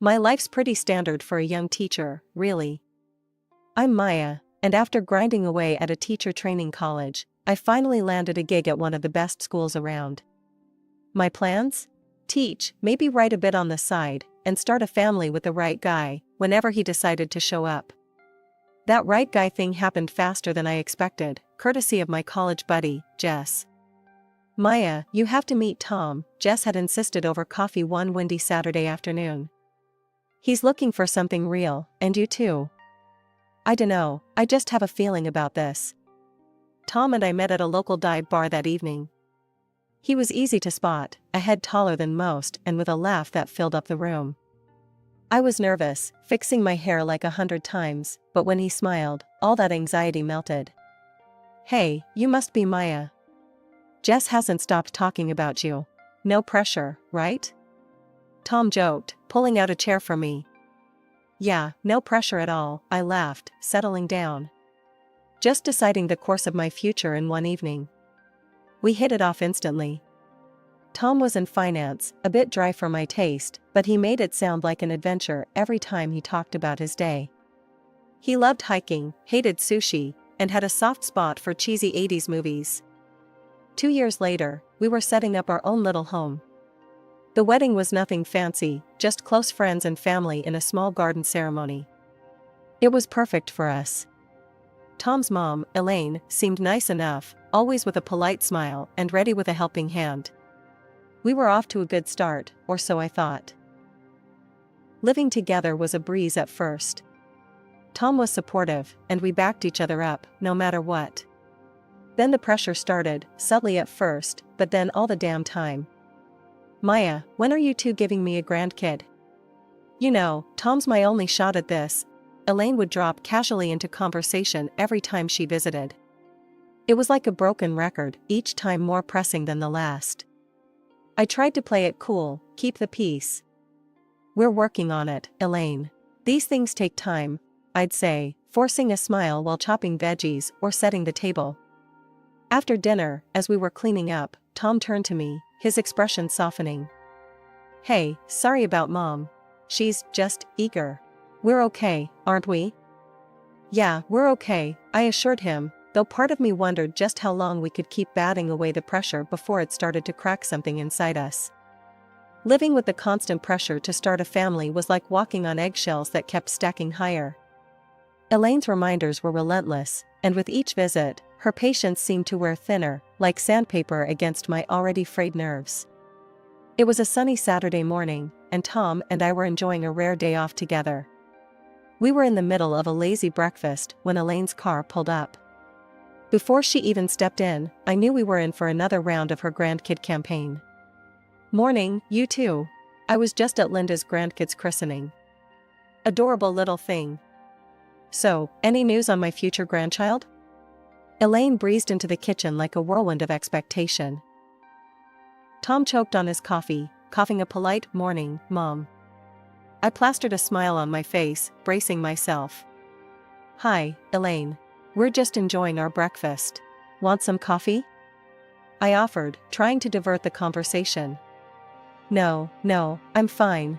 My life's pretty standard for a young teacher, really. I'm Maya, and after grinding away at a teacher training college, I finally landed a gig at one of the best schools around. My plans? Teach, maybe write a bit on the side, and start a family with the right guy, whenever he decided to show up. That right guy thing happened faster than I expected, courtesy of my college buddy, Jess. Maya, you have to meet Tom, Jess had insisted over coffee one windy Saturday afternoon. He's looking for something real, and you too. I dunno, I just have a feeling about this. Tom and I met at a local dive bar that evening. He was easy to spot, a head taller than most and with a laugh that filled up the room. I was nervous, fixing my hair like 100 times, but when he smiled, all that anxiety melted. Hey, you must be Maya. Jess hasn't stopped talking about you. No pressure, right? Tom joked, pulling out a chair for me. Yeah, no pressure at all, I laughed, settling down. Just deciding the course of my future in one evening. We hit it off instantly. Tom was in finance, a bit dry for my taste, but he made it sound like an adventure every time he talked about his day. He loved hiking, hated sushi, and had a soft spot for cheesy 80s movies. 2 years later, we were setting up our own little home. The wedding was nothing fancy, just close friends and family in a small garden ceremony. It was perfect for us. Tom's mom, Elaine, seemed nice enough, always with a polite smile and ready with a helping hand. We were off to a good start, or so I thought. Living together was a breeze at first. Tom was supportive, and we backed each other up, no matter what. Then the pressure started, subtly at first, but then all the damn time. Maya, when are you two giving me a grandkid? You know, Tom's my only shot at this, Elaine would drop casually into conversation every time she visited. It was like a broken record, each time more pressing than the last. I tried to play it cool, keep the peace. We're working on it, Elaine. These things take time, I'd say, forcing a smile while chopping veggies or setting the table. After dinner, as we were cleaning up, Tom turned to me, his expression softening. Hey, sorry about Mom. She's just eager. We're okay, aren't we? Yeah, we're okay, I assured him, though part of me wondered just how long we could keep batting away the pressure before it started to crack something inside us. Living with the constant pressure to start a family was like walking on eggshells that kept stacking higher. Elaine's reminders were relentless, and with each visit, her patience seemed to wear thinner, like sandpaper against my already frayed nerves. It was a sunny Saturday morning, and Tom and I were enjoying a rare day off together. We were in the middle of a lazy breakfast when Elaine's car pulled up. Before she even stepped in, I knew we were in for another round of her grandkid campaign. Morning, you too. I was just at Linda's grandkid's christening. Adorable little thing. So, any news on my future grandchild? Elaine breezed into the kitchen like a whirlwind of expectation. Tom choked on his coffee, coughing a polite "Morning, Mom." I plastered a smile on my face, bracing myself. Hi, Elaine. We're just enjoying our breakfast. Want some coffee? I offered, trying to divert the conversation. No, I'm fine.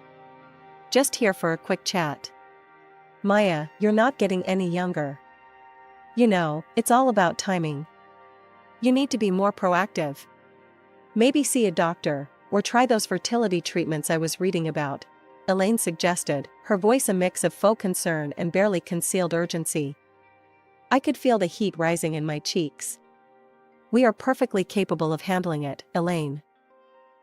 Just here for a quick chat. Maya, you're not getting any younger. You know, it's all about timing. You need to be more proactive. Maybe see a doctor, or try those fertility treatments I was reading about, Elaine suggested, her voice a mix of faux concern and barely concealed urgency. I could feel the heat rising in my cheeks. We are perfectly capable of handling it, Elaine.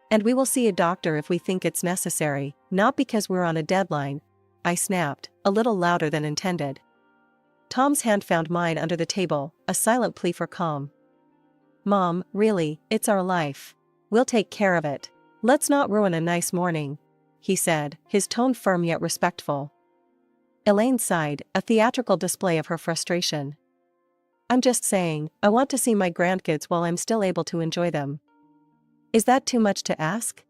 And we will see a doctor if we think it's necessary, not because we're on a deadline, I snapped, a little louder than intended. Tom's hand found mine under the table, a silent plea for calm. Mom, really, it's our life. We'll take care of it. Let's not ruin a nice morning, he said, his tone firm yet respectful. Elaine sighed, a theatrical display of her frustration. I'm just saying, I want to see my grandkids while I'm still able to enjoy them. Is that too much to ask?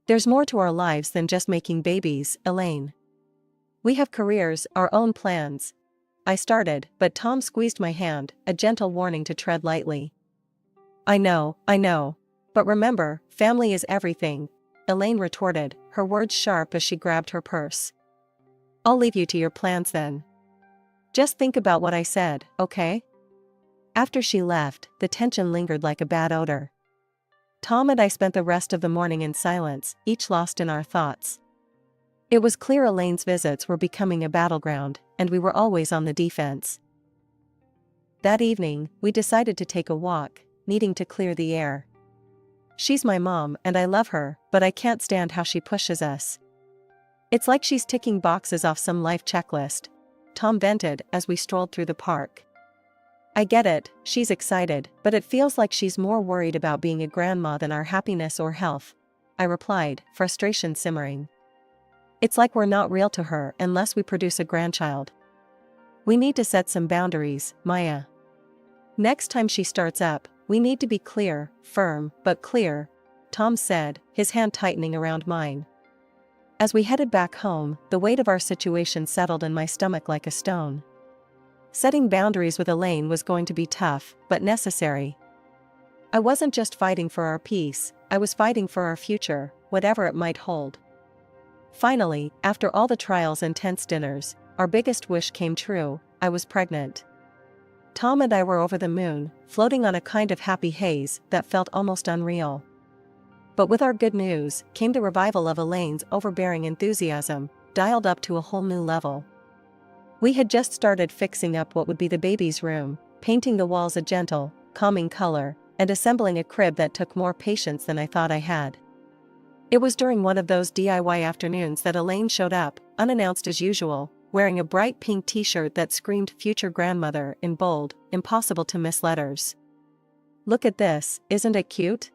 There's more to our lives than just making babies, Elaine. We have careers, our own plans. I started, but Tom squeezed my hand, a gentle warning to tread lightly. I know. But remember, family is everything, Elaine retorted, her words sharp as she grabbed her purse. "I'll leave you to your plans then. Just think about what I said, okay?" After she left, the tension lingered like a bad odor. Tom and I spent the rest of the morning in silence, each lost in our thoughts. It was clear Elaine's visits were becoming a battleground, and we were always on the defense. That evening, we decided to take a walk, needing to clear the air. "She's my mom and I love her, but I can't stand how she pushes us. It's like she's ticking boxes off some life checklist," Tom vented as we strolled through the park. "I get it, she's excited, but it feels like she's more worried about being a grandma than our happiness or health," I replied, frustration simmering. "It's like we're not real to her unless we produce a grandchild. We need to set some boundaries, Maya. Next time she starts up, we need to be clear, firm, but clear," Tom said, his hand tightening around mine. As we headed back home, the weight of our situation settled in my stomach like a stone. Setting boundaries with Elaine was going to be tough, but necessary. I wasn't just fighting for our peace, I was fighting for our future, whatever it might hold. Finally, after all the trials and tense dinners, our biggest wish came true: I was pregnant. Tom and I were over the moon, floating on a kind of happy haze that felt almost unreal. But with our good news came the revival of Elaine's overbearing enthusiasm, dialed up to a whole new level. We had just started fixing up what would be the baby's room, painting the walls a gentle, calming color, and assembling a crib that took more patience than I thought I had. It was during one of those DIY afternoons that Elaine showed up, unannounced as usual, wearing a bright pink t-shirt that screamed "Future Grandmother" in bold, impossible to miss letters. "Look at this, isn't it cute?"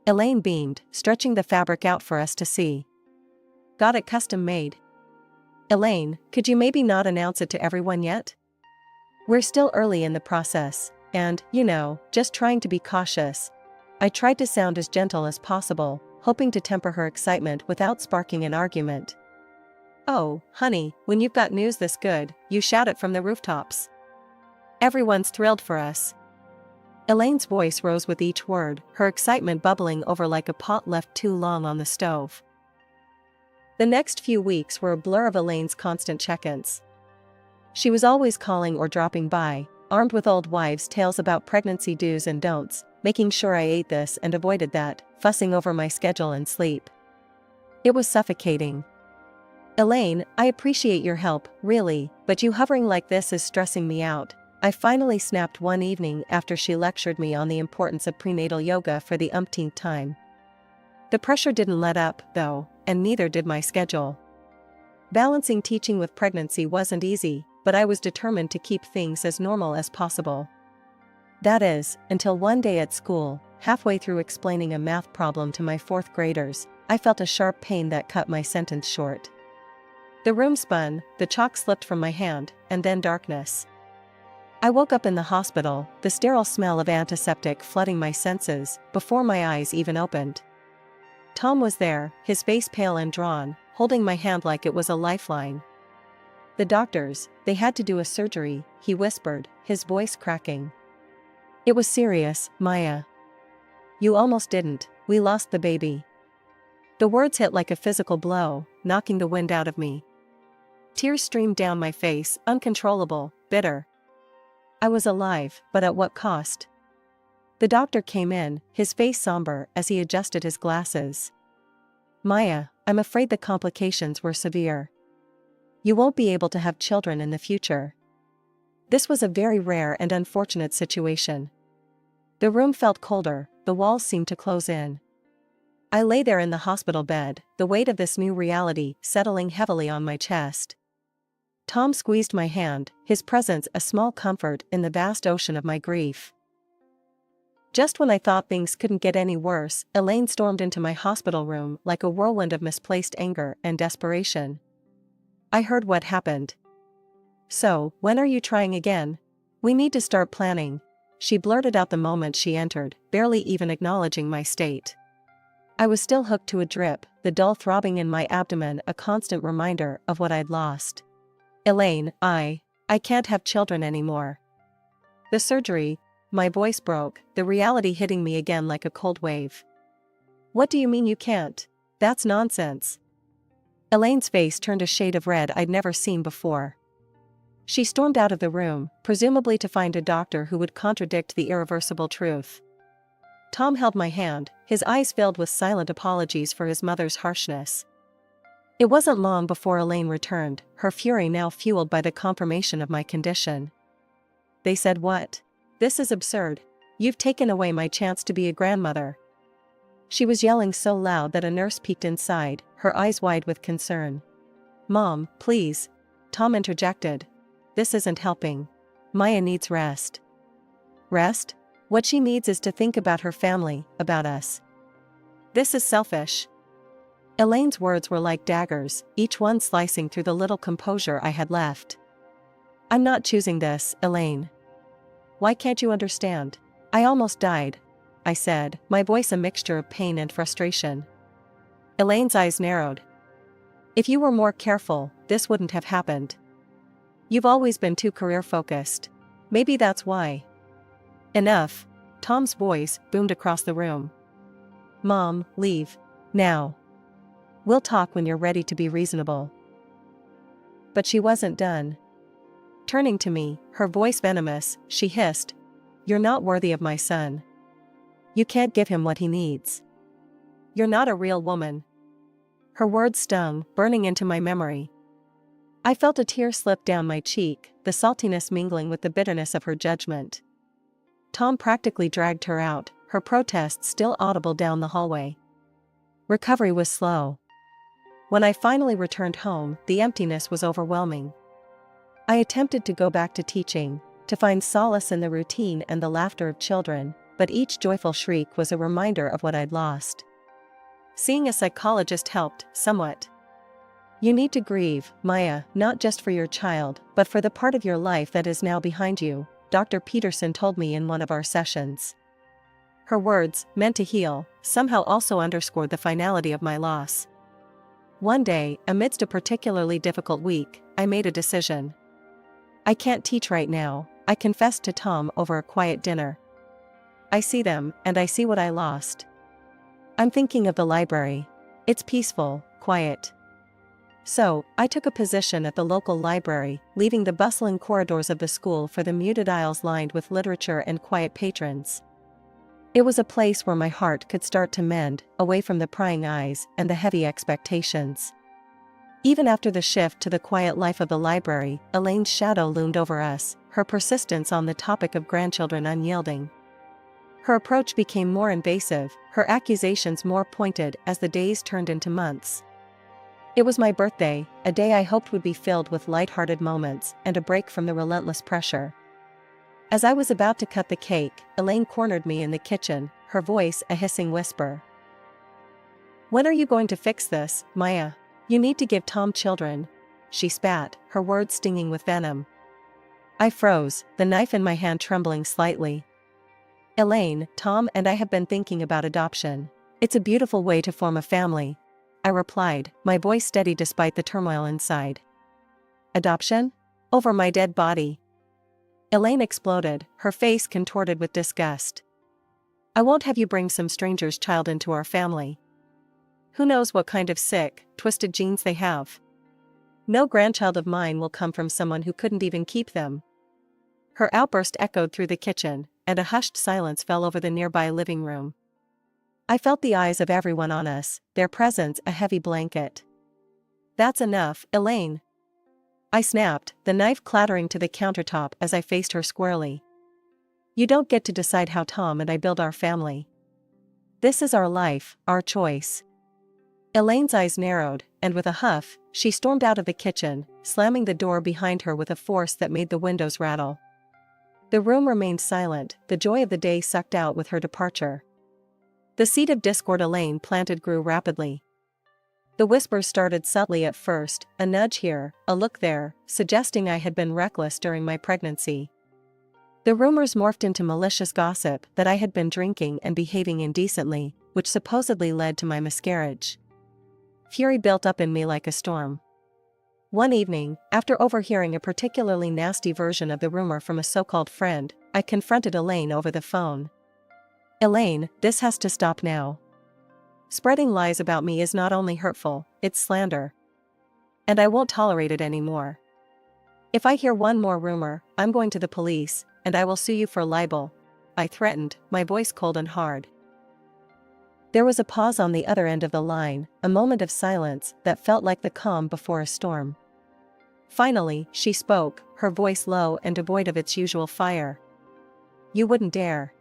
Elaine beamed, stretching the fabric out for us to see. "Got it custom made." "Elaine, could you maybe not announce it to everyone yet? We're still early in the process, and, just trying to be cautious." I tried to sound as gentle as possible, hoping to temper her excitement without sparking an argument. "Oh, honey, when you've got news this good, you shout it from the rooftops. Everyone's thrilled for us." Elaine's voice rose with each word, her excitement bubbling over like a pot left too long on the stove. The next few weeks were a blur of Elaine's constant check-ins. She was always calling or dropping by, armed with old wives' tales about pregnancy do's and don'ts, making sure I ate this and avoided that, fussing over my schedule and sleep. It was suffocating. "Elaine, I appreciate your help, really, but you hovering like this is stressing me out," I finally snapped one evening after she lectured me on the importance of prenatal yoga for the umpteenth time. The pressure didn't let up, though, and neither did my schedule. Balancing teaching with pregnancy wasn't easy, but I was determined to keep things as normal as possible. That is, until one day at school, halfway through explaining a math problem to my fourth graders, I felt a sharp pain that cut my sentence short. The room spun, the chalk slipped from my hand, and then darkness. I woke up in the hospital, the sterile smell of antiseptic flooding my senses, before my eyes even opened. Tom was there, his face pale and drawn, holding my hand like it was a lifeline. "The doctors, they had to do a surgery," he whispered, his voice cracking. "It was serious, Maya. You almost didn't, we lost the baby." The words hit like a physical blow, knocking the wind out of me. Tears streamed down my face, uncontrollable, bitter. I was alive, but at what cost? The doctor came in, his face somber as he adjusted his glasses. "Maya, I'm afraid the complications were severe. You won't be able to have children in the future." This was a very rare and unfortunate situation. The room felt colder, the walls seemed to close in. I lay there in the hospital bed, the weight of this new reality settling heavily on my chest. Tom squeezed my hand, his presence a small comfort in the vast ocean of my grief. Just when I thought things couldn't get any worse, Elaine stormed into my hospital room like a whirlwind of misplaced anger and desperation. "I heard what happened. So, when are you trying again? We need to start planning," she blurted out the moment she entered, barely even acknowledging my state. I was still hooked to a drip, the dull throbbing in my abdomen a constant reminder of what I'd lost. "Elaine, I can't have children anymore." The surgery, my voice broke, the reality hitting me again like a cold wave. "What do you mean you can't? That's nonsense. Elaine's face turned a shade of red I'd never seen before. She stormed out of the room, presumably to find a doctor who would contradict the irreversible truth. Tom held my hand, his eyes filled with silent apologies for his mother's harshness. It wasn't long before Elaine returned, her fury now fueled by the confirmation of my condition. They said what? This is absurd. You've taken away my chance to be a grandmother. She was yelling so loud that a nurse peeked inside, her eyes wide with concern. Mom, please. Tom interjected. This isn't helping. Maya needs rest. Rest? What she needs is to think about her family, about us. This is selfish. Elaine's words were like daggers, each one slicing through the little composure I had left. I'm not choosing this, Elaine. Why can't you understand? I almost died, I said, my voice a mixture of pain and frustration. Elaine's eyes narrowed. If you were more careful, this wouldn't have happened. You've always been too career-focused. Maybe that's why. Enough. Tom's voice boomed across the room. Mom, leave. Now. We'll talk when you're ready to be reasonable. But she wasn't done. Turning to me, her voice venomous, she hissed. You're not worthy of my son. You can't give him what he needs. You're not a real woman. Her words stung, burning into my memory. I felt a tear slip down my cheek, the saltiness mingling with the bitterness of her judgment. Tom practically dragged her out, her protests still audible down the hallway. Recovery was slow. When I finally returned home, the emptiness was overwhelming. I attempted to go back to teaching, to find solace in the routine and the laughter of children, but each joyful shriek was a reminder of what I'd lost. Seeing a psychologist helped, somewhat. You need to grieve, Maya, not just for your child, but for the part of your life that is now behind you, Dr. Peterson told me in one of our sessions. Her words, meant to heal, somehow also underscored the finality of my loss. One day, amidst a particularly difficult week, I made a decision. I can't teach right now, I confessed to Tom over a quiet dinner. I see them, and I see what I lost. I'm thinking of the library. It's peaceful, quiet. So, I took a position at the local library, leaving the bustling corridors of the school for the muted aisles lined with literature and quiet patrons. It was a place where my heart could start to mend, away from the prying eyes and the heavy expectations. Even after the shift to the quiet life of the library, Elaine's shadow loomed over us, her persistence on the topic of grandchildren unyielding. Her approach became more invasive, her accusations more pointed as the days turned into months. It was my birthday, a day I hoped would be filled with light-hearted moments and a break from the relentless pressure. As I was about to cut the cake, Elaine cornered me in the kitchen, her voice a hissing whisper. When are you going to fix this, Maya? You need to give Tom children. She spat, her words stinging with venom. I froze, the knife in my hand trembling slightly. Elaine, Tom and I have been thinking about adoption. It's a beautiful way to form a family, I replied, my voice steady despite the turmoil inside. Adoption? Over my dead body. Elaine exploded, her face contorted with disgust. I won't have you bring some stranger's child into our family. Who knows what kind of sick, twisted genes they have. No grandchild of mine will come from someone who couldn't even keep them. Her outburst echoed through the kitchen, and a hushed silence fell over the nearby living room. I felt the eyes of everyone on us, their presence a heavy blanket. That's enough, Elaine. I snapped, the knife clattering to the countertop as I faced her squarely. You don't get to decide how Tom and I build our family. This is our life, our choice. Elaine's eyes narrowed, and with a huff, she stormed out of the kitchen, slamming the door behind her with a force that made the windows rattle. The room remained silent, the joy of the day sucked out with her departure. The seed of discord Elaine planted grew rapidly. The whispers started subtly at first, a nudge here, a look there, suggesting I had been reckless during my pregnancy. The rumors morphed into malicious gossip that I had been drinking and behaving indecently, which supposedly led to my miscarriage. Fury built up in me like a storm. One evening, after overhearing a particularly nasty version of the rumor from a so-called friend, I confronted Elaine over the phone. Elaine, this has to stop now. Spreading lies about me is not only hurtful, it's slander. And I won't tolerate it anymore. If I hear one more rumor, I'm going to the police, and I will sue you for libel, I threatened, my voice cold and hard. There was a pause on the other end of the line, a moment of silence that felt like the calm before a storm. Finally, she spoke, her voice low and devoid of its usual fire. You wouldn't dare.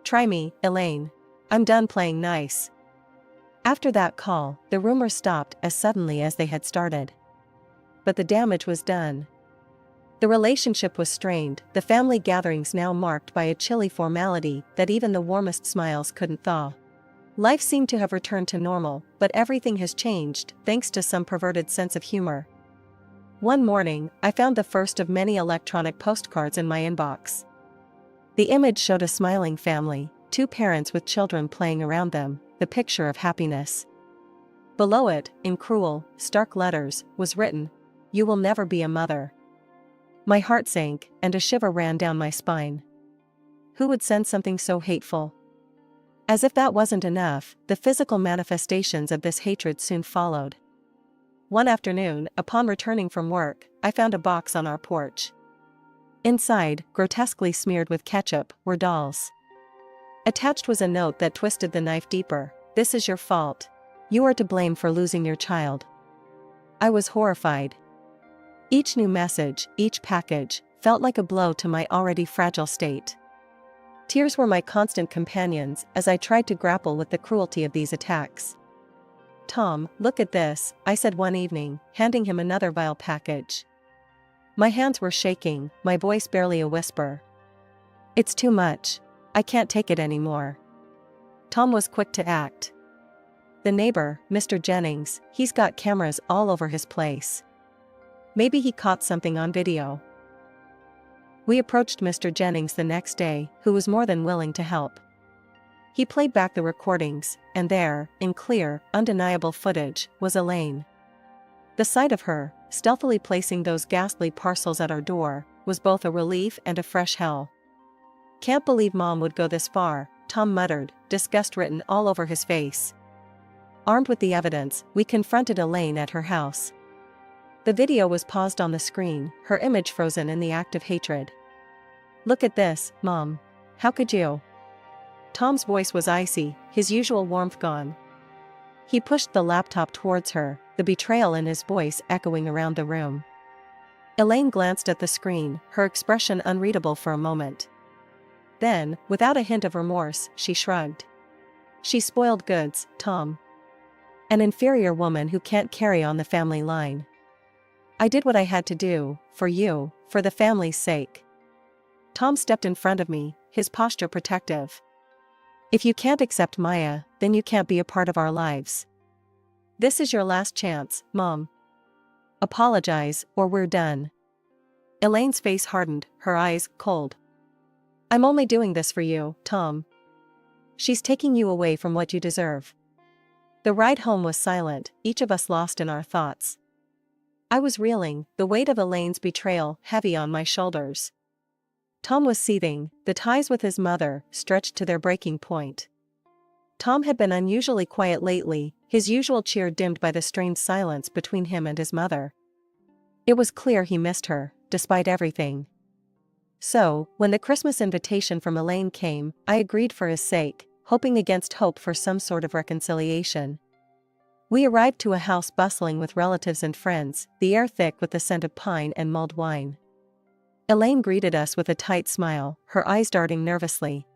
Try me, Elaine. I'm done playing nice. After that call, the rumors stopped as suddenly as they had started. But the damage was done. The relationship was strained, the family gatherings now marked by a chilly formality that even the warmest smiles couldn't thaw. Life seemed to have returned to normal, but everything has changed, thanks to some perverted sense of humor. One morning, I found the first of many electronic postcards in my inbox. The image showed a smiling family, 2 parents with children playing around them, the picture of happiness. Below it, in cruel, stark letters, was written, "You will never be a mother." My heart sank, and a shiver ran down my spine. Who would send something so hateful? As if that wasn't enough, the physical manifestations of this hatred soon followed. One afternoon, upon returning from work, I found a box on our porch. Inside, grotesquely smeared with ketchup, were dolls. Attached was a note that twisted the knife deeper. "This is your fault. You are to blame for losing your child." I was horrified. Each new message, each package, felt like a blow to my already fragile state. Tears were my constant companions as I tried to grapple with the cruelty of these attacks. "Tom, look at this," I said one evening, handing him another vile package. My hands were shaking, my voice barely a whisper. "It's too much. I can't take it anymore." Tom was quick to act. "The neighbor, Mr. Jennings, he's got cameras all over his place. Maybe he caught something on video." We approached Mr. Jennings the next day, who was more than willing to help. He played back the recordings, and there, in clear, undeniable footage, was Elaine. The sight of her, stealthily placing those ghastly parcels at our door, was both a relief and a fresh hell. "Can't believe Mom would go this far," Tom muttered, disgust written all over his face. Armed with the evidence, we confronted Elaine at her house. The video was paused on the screen, her image frozen in the act of hatred. "Look at this, Mom. How could you?" Tom's voice was icy, his usual warmth gone. He pushed the laptop towards her, the betrayal in his voice echoing around the room. Elaine glanced at the screen, her expression unreadable for a moment. Then, without a hint of remorse, she shrugged. "She's spoiled goods, Tom. An inferior woman who can't carry on the family line. I did what I had to do, for you, for the family's sake." Tom stepped in front of me, his posture protective. "If you can't accept Maya, then you can't be a part of our lives. This is your last chance, Mom. Apologize, or we're done." Elaine's face hardened, her eyes cold. "I'm only doing this for you, Tom. She's taking you away from what you deserve." The ride home was silent, each of us lost in our thoughts. I was reeling, the weight of Elaine's betrayal heavy on my shoulders. Tom was seething, the ties with his mother stretched to their breaking point. Tom had been unusually quiet lately, his usual cheer dimmed by the strained silence between him and his mother. It was clear he missed her, despite everything. So, when the Christmas invitation from Elaine came, I agreed for his sake, hoping against hope for some sort of reconciliation. We arrived to a house bustling with relatives and friends, the air thick with the scent of pine and mulled wine. Elaine greeted us with a tight smile, her eyes darting nervously.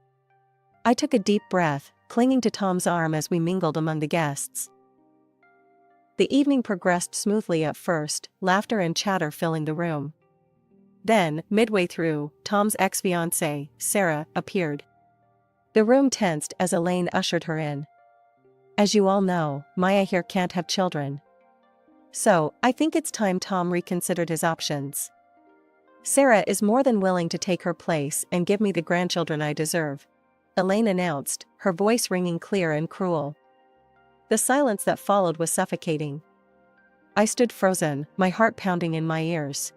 I took a deep breath, clinging to Tom's arm as we mingled among the guests. The evening progressed smoothly at first, laughter and chatter filling the room. Then, midway through, Tom's ex-fiancée, Sarah, appeared. The room tensed as Elaine ushered her in. "As you all know, Maya here can't have children. So, I think it's time Tom reconsidered his options. Sarah is more than willing to take her place and give me the grandchildren I deserve," Elaine announced, her voice ringing clear and cruel. The silence that followed was suffocating. I stood frozen, my heart pounding in my ears.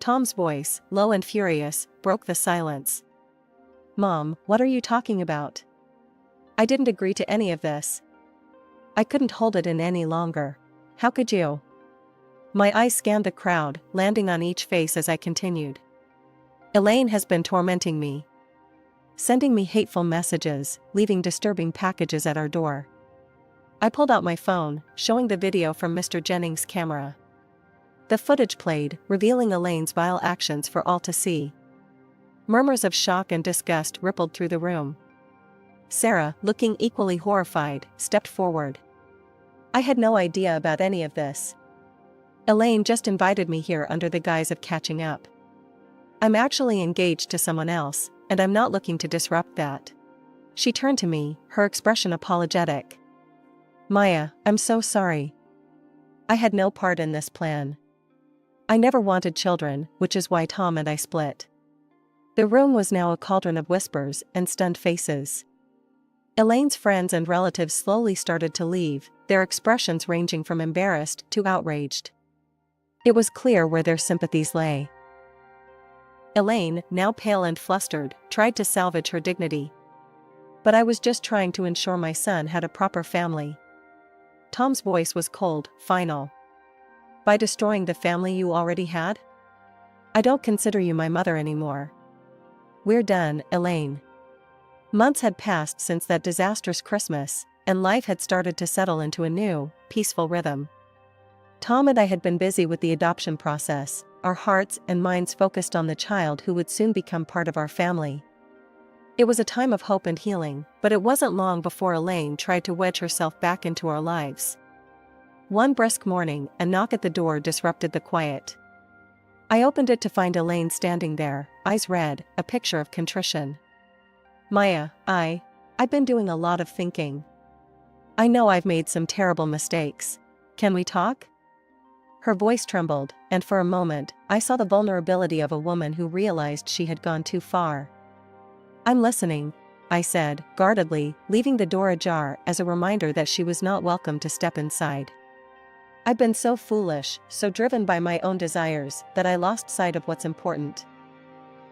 Tom's voice, low and furious, broke the silence. "Mom, what are you talking about? I didn't agree to any of this." I couldn't hold it in any longer. How could you? My eyes scanned the crowd, landing on each face as I continued. Elaine has been tormenting me. Sending me hateful messages, leaving disturbing packages at our door. I pulled out my phone, showing the video from Mr. Jennings' camera. The footage played, revealing Elaine's vile actions for all to see. Murmurs of shock and disgust rippled through the room. Sarah, looking equally horrified, stepped forward. I had no idea about any of this. Elaine just invited me here under the guise of catching up. I'm actually engaged to someone else, and I'm not looking to disrupt that. She turned to me, her expression apologetic. Maya, I'm so sorry. I had no part in this plan. I never wanted children, which is why Tom and I split. The room was now a cauldron of whispers and stunned faces. Elaine's friends and relatives slowly started to leave, their expressions ranging from embarrassed to outraged. It was clear where their sympathies lay. Elaine, now pale and flustered, tried to salvage her dignity. But I was just trying to ensure my son had a proper family. Tom's voice was cold, final. By destroying the family you already had? I don't consider you my mother anymore. We're done, Elaine. Months had passed since that disastrous Christmas, and life had started to settle into a new, peaceful rhythm. Tom and I had been busy with the adoption process, our hearts and minds focused on the child who would soon become part of our family. It was a time of hope and healing, but it wasn't long before Elaine tried to wedge herself back into our lives. One brisk morning, a knock at the door disrupted the quiet. I opened it to find Elaine standing there, eyes red, a picture of contrition. Maya, I've been doing a lot of thinking. I know I've made some terrible mistakes. Can we talk? Her voice trembled, and for a moment, I saw the vulnerability of a woman who realized she had gone too far. I'm listening, I said, guardedly, leaving the door ajar as a reminder that she was not welcome to step inside. I've been so foolish, so driven by my own desires, that I lost sight of what's important.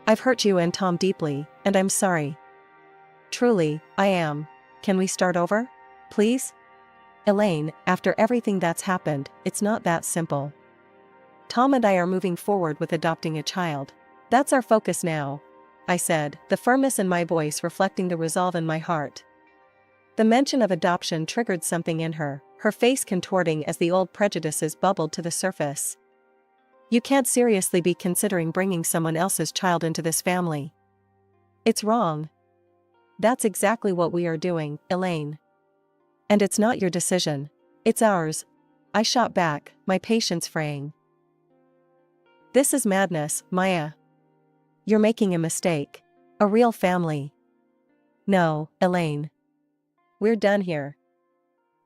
I've hurt you and Tom deeply, and I'm sorry. Truly, I am. Can we start over? Please? Elaine, after everything that's happened, it's not that simple. Tom and I are moving forward with adopting a child. That's our focus now, I said, the firmness in my voice reflecting the resolve in my heart. The mention of adoption triggered something in her, her face contorting as the old prejudices bubbled to the surface. You can't seriously be considering bringing someone else's child into this family. It's wrong. That's exactly what we are doing, Elaine. And it's not your decision. It's ours. I shot back, my patience fraying. This is madness, Maya. You're making a mistake. A real family. No, Elaine. We're done here.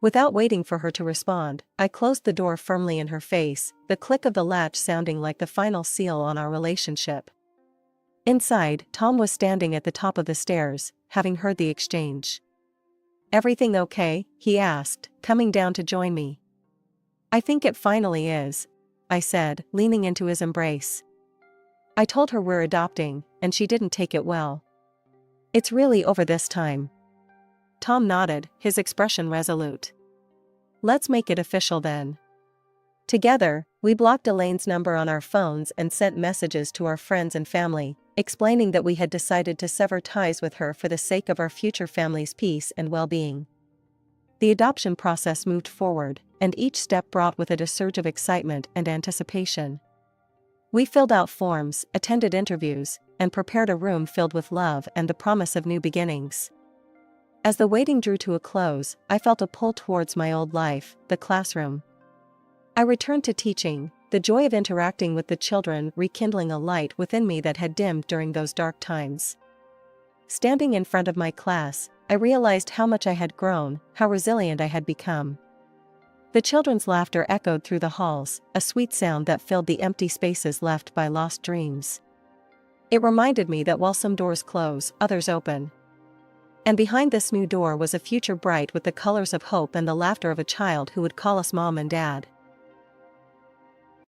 Without waiting for her to respond, I closed the door firmly in her face, the click of the latch sounding like the final seal on our relationship. Inside, Tom was standing at the top of the stairs, having heard the exchange. Everything okay? He asked, coming down to join me. I think it finally is, I said, leaning into his embrace. I told her we're adopting, and she didn't take it well. It's really over this time. Tom nodded, his expression resolute. Let's make it official then. Together, we blocked Elaine's number on our phones and sent messages to our friends and family, explaining that we had decided to sever ties with her for the sake of our future family's peace and well-being. The adoption process moved forward, and each step brought with it a surge of excitement and anticipation. We filled out forms, attended interviews, and prepared a room filled with love and the promise of new beginnings. As the waiting drew to a close, I felt a pull towards my old life, the classroom. I returned to teaching, the joy of interacting with the children rekindling a light within me that had dimmed during those dark times. Standing in front of my class, I realized how much I had grown, how resilient I had become. The children's laughter echoed through the halls, a sweet sound that filled the empty spaces left by lost dreams. It reminded me that while some doors close, others open. And behind this new door was a future bright with the colors of hope and the laughter of a child who would call us mom and dad.